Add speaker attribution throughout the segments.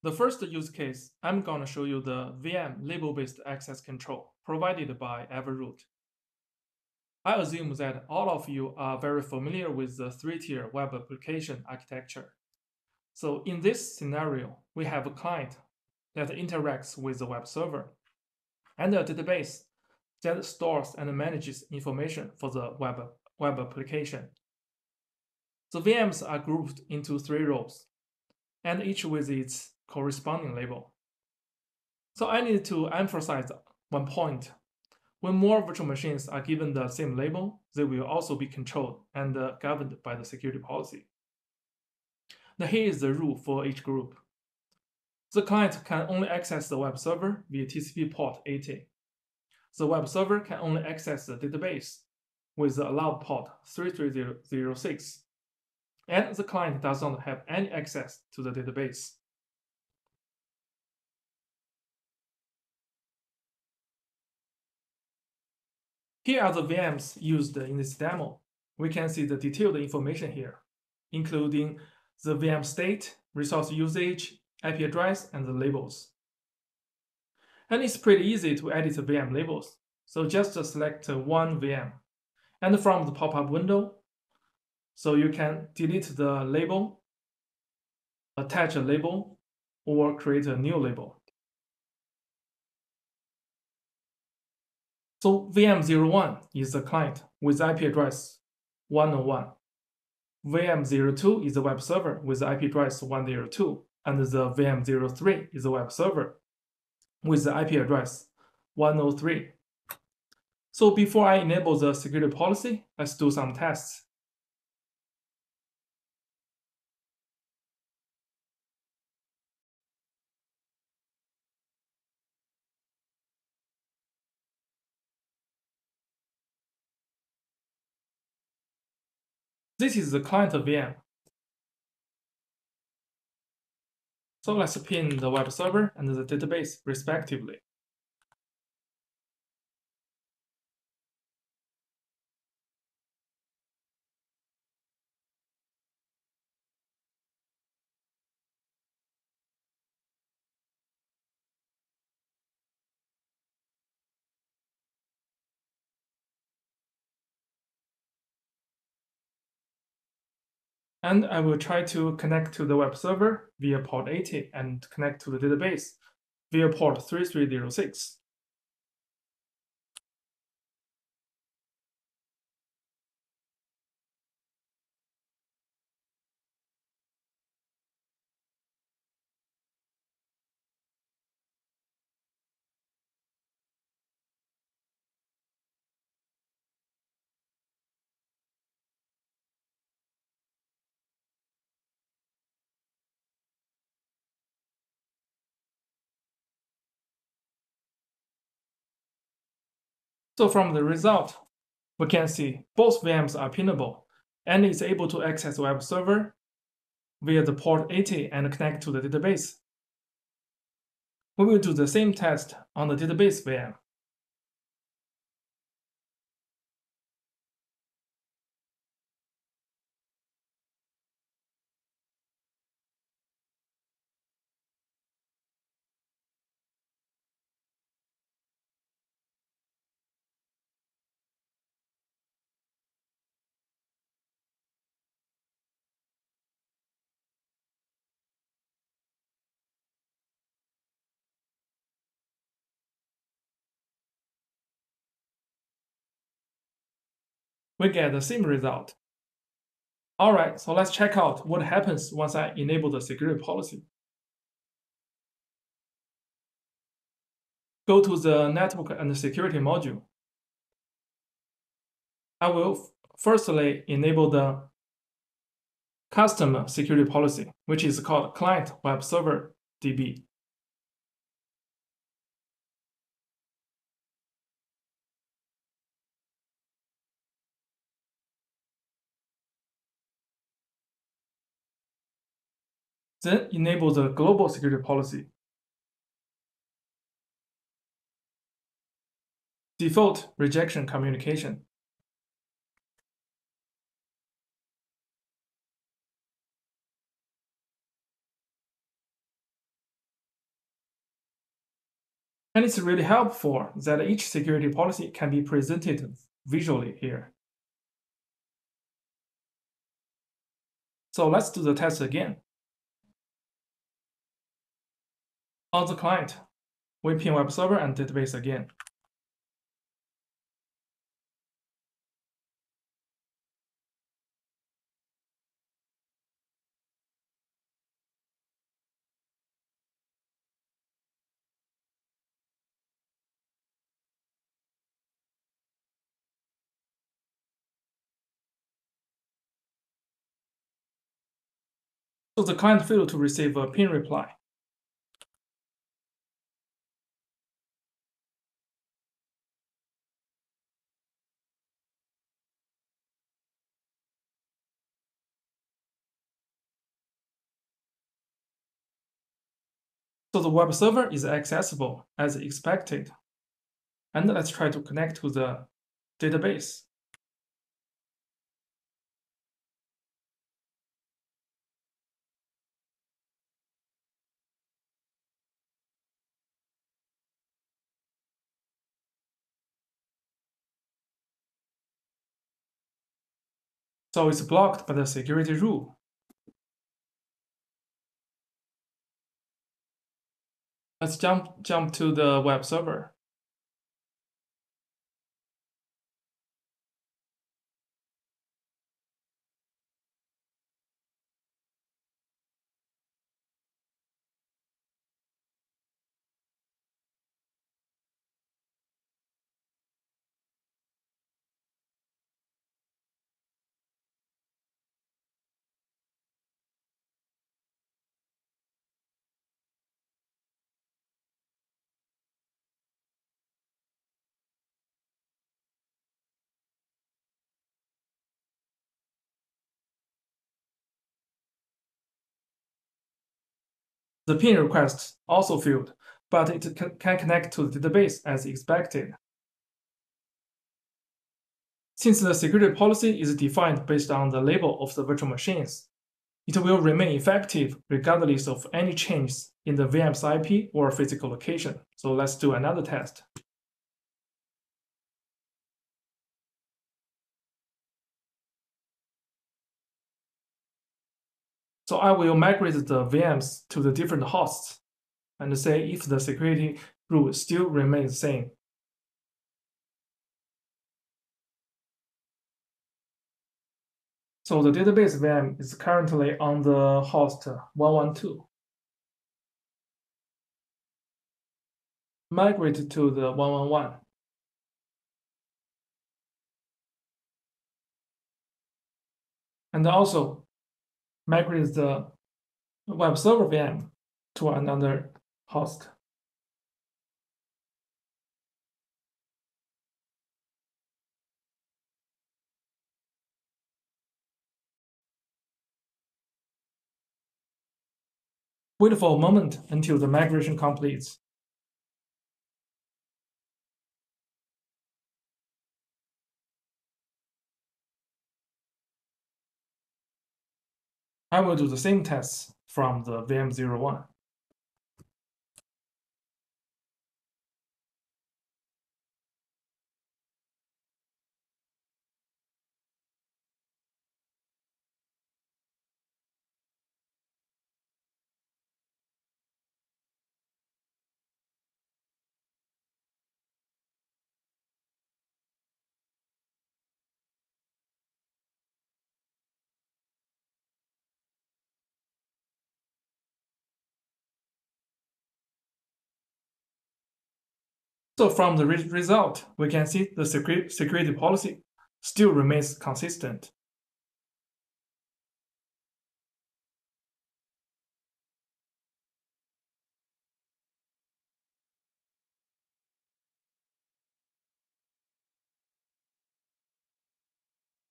Speaker 1: The first use case, I'm going to show you the VM label-based access control provided by Everoute. I assume that all of you are very familiar with the three-tier web application architecture. So in this scenario, we have a client that interacts with the web server and a database that stores and manages information for the web application. The VMs are grouped into three rows, and each with its corresponding label. So I need to emphasize one point. When more virtual machines are given the same label, they will also be controlled and governed by the security policy. Now here is the rule for each group. The client can only access the web server via TCP port 80. The web server can only access the database with the allowed port 33006. And the client does not have any access to the database. Here are the VMs used in this demo. We can see the detailed information here, including the VM state, resource usage, IP address, and the labels. And it's pretty easy to edit the VM labels. So just select one VM. And from the pop-up window, so you can delete the label, attach a label, or create a new label. So VM01 is the client with IP address 101. VM02 is the web server with IP address 102, and the VM03 is the web server with the IP address 103. So before I enable the security policy, let's do some tests. This is the client VM. So let's pin the web server and the database respectively. And I will try to connect to the web server via port 80 and connect to the database via port 3306. So from the result, we can see both VMs are pinnable and it's able to access the web server via the port 80 and connect to the database. We will do the same test on the database VM. We get the same result. All right, so let's check out what happens once I enable the security policy. Go to the network and security module. I will firstly enable the custom security policy, which is called client web server DB. Then enable the global security policy. Default rejection communication. And it's really helpful that each security policy can be presented visually here. So let's do the test again. On the client, we ping web server and database again. So the client failed to receive a ping reply. So the web server is accessible as expected. And let's try to connect to the database. So it's blocked by the security rule. Let's jump to the web server. The ping request also failed, but it can connect to the database as expected. Since the security policy is defined based on the label of the virtual machines, it will remain effective regardless of any changes in the VM's IP or physical location. So let's do another test. So I will migrate the VMs to the different hosts and say if the security rule still remains the same. So the database VM is currently on the host 112. Migrate to the 111. And also migrate the web server VM to another host. Wait for a moment until the migration completes. I will do the same tests from the VM01. So from the result, we can see the security policy still remains consistent.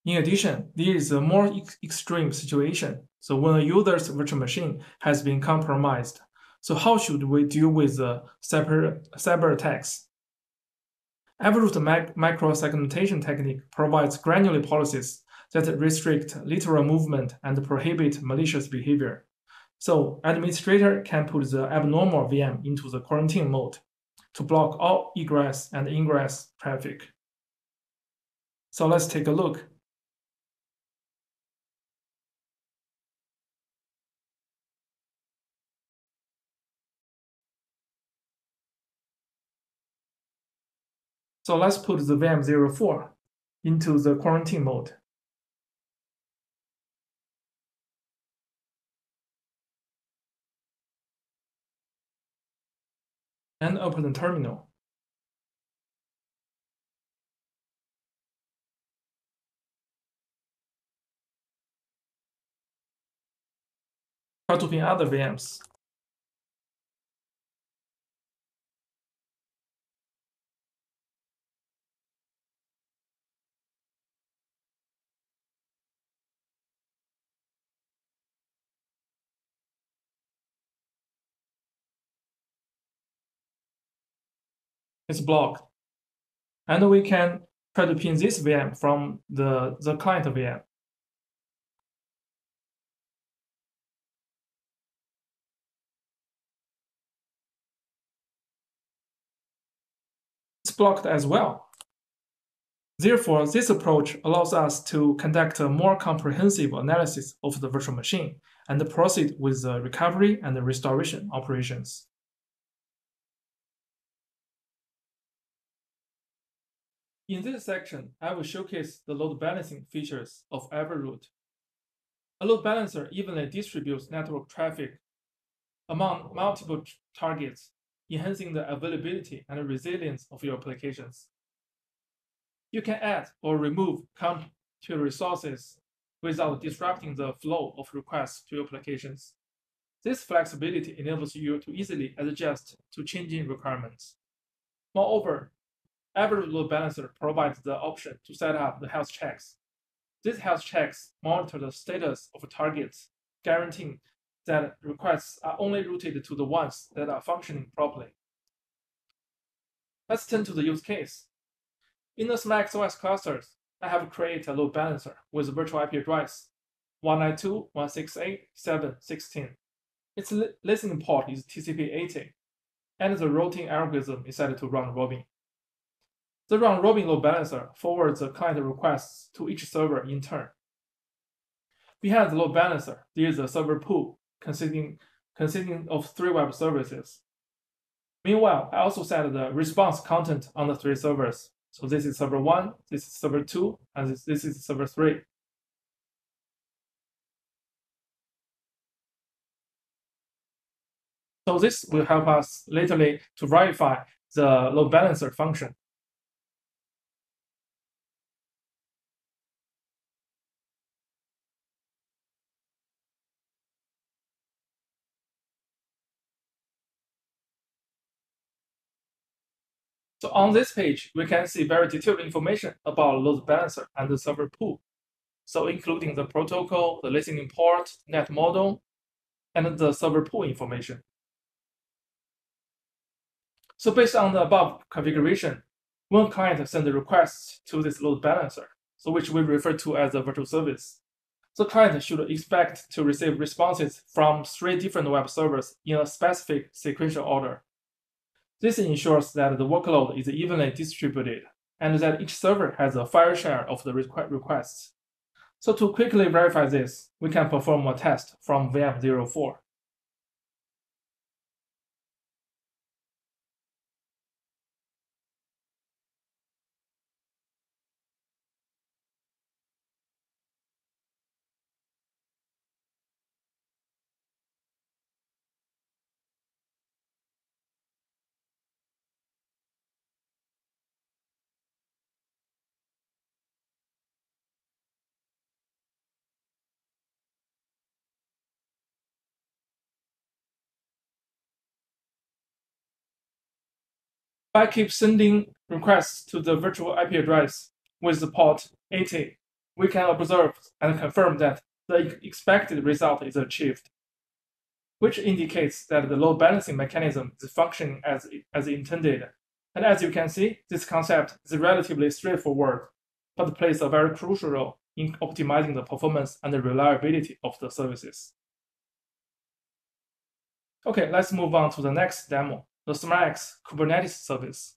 Speaker 1: In addition, there is a more extreme situation. So when a user's virtual machine has been compromised, so how should we deal with the cyber attacks? Everoute micro-segmentation technique provides granular policies that restrict lateral movement and prohibit malicious behavior. So administrator can put the abnormal VM into the quarantine mode. to block all egress and ingress traffic. So let's take a look. So let's put the VM04 into the quarantine mode. And open the terminal. Try to ping other VMs. It's blocked. And we can try to ping this VM from the client VM. It's blocked as well. Therefore, this approach allows us to conduct a more comprehensive analysis of the virtual machine and proceed with the recovery and the restoration operations. In this section, I will showcase the load balancing features of Everoute. A load balancer evenly distributes network traffic among multiple targets, enhancing the availability and resilience of your applications. You can add or remove compute resources without disrupting the flow of requests to your applications. This flexibility enables you to easily adjust to changing requirements. Moreover, every load balancer provides the option to set up the health checks. These health checks monitor the status of targets, guaranteeing that requests are only routed to the ones that are functioning properly. Let's turn to the use case. In the SMAX OS clusters, I have created a load balancer with virtual IP address 192.168.7.16. Its listening port is TCP/80, and the routing algorithm is set to round robin. The round robin load balancer forwards the client requests to each server in turn. Behind the load balancer, there is a server pool consisting of 3 web services. Meanwhile, I also set the response content on the 3 servers. So this is server 1, this is server 2, and this is server 3. So this will help us laterally to verify the load balancer function. So on this page, we can see very detailed information about load balancer and the server pool. So including the protocol, the listening port, net model, and the server pool information. So based on the above configuration, one client sends a request to this load balancer, so which we refer to as a virtual service. The client should expect to receive responses from 3 different web servers in a specific sequential order. This ensures that the workload is evenly distributed and that each server has a fair share of the requests. So to quickly verify this, we can perform a test from VM04. I keep sending requests to the virtual IP address with the port 80. We can observe and confirm that the expected result is achieved, which indicates that the load balancing mechanism is functioning as intended. And as you can see, this concept is relatively straightforward, but plays a very crucial role in optimizing the performance and the reliability of the services. Okay, let's move on to the next demo. the SmartX Kubernetes service.